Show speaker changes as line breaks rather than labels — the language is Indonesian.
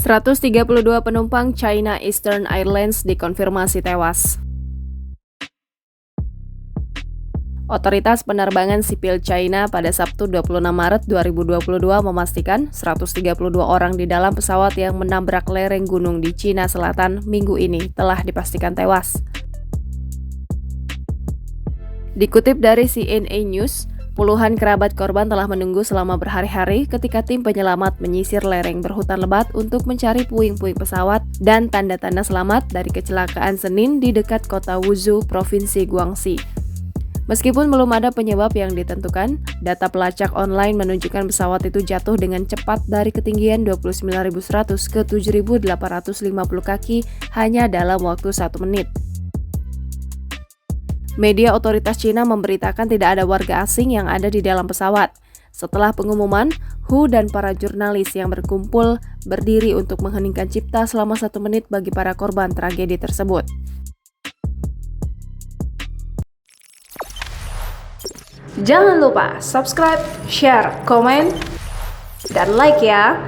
132 penumpang China Eastern Airlines dikonfirmasi tewas. Otoritas Penerbangan Sipil China pada Sabtu 26 Maret 2022 memastikan 132 orang di dalam pesawat yang menabrak lereng gunung di Cina Selatan minggu ini telah dipastikan tewas. Dikutip dari CNN News, puluhan kerabat korban telah menunggu selama berhari-hari ketika tim penyelamat menyisir lereng berhutan lebat untuk mencari puing-puing pesawat dan tanda-tanda selamat dari kecelakaan Senin di dekat kota Wuzhou, Provinsi Guangxi. Meskipun belum ada penyebab yang ditentukan, data pelacak online menunjukkan pesawat itu jatuh dengan cepat dari ketinggian 29.100 ke 7.850 kaki hanya dalam waktu 1 menit. Media otoritas Cina memberitakan tidak ada warga asing yang ada di dalam pesawat. Setelah pengumuman, Hu dan para jurnalis yang berkumpul berdiri untuk mengheningkan cipta selama 1 menit bagi para korban tragedi tersebut.
Jangan lupa subscribe, share, komen, dan like ya!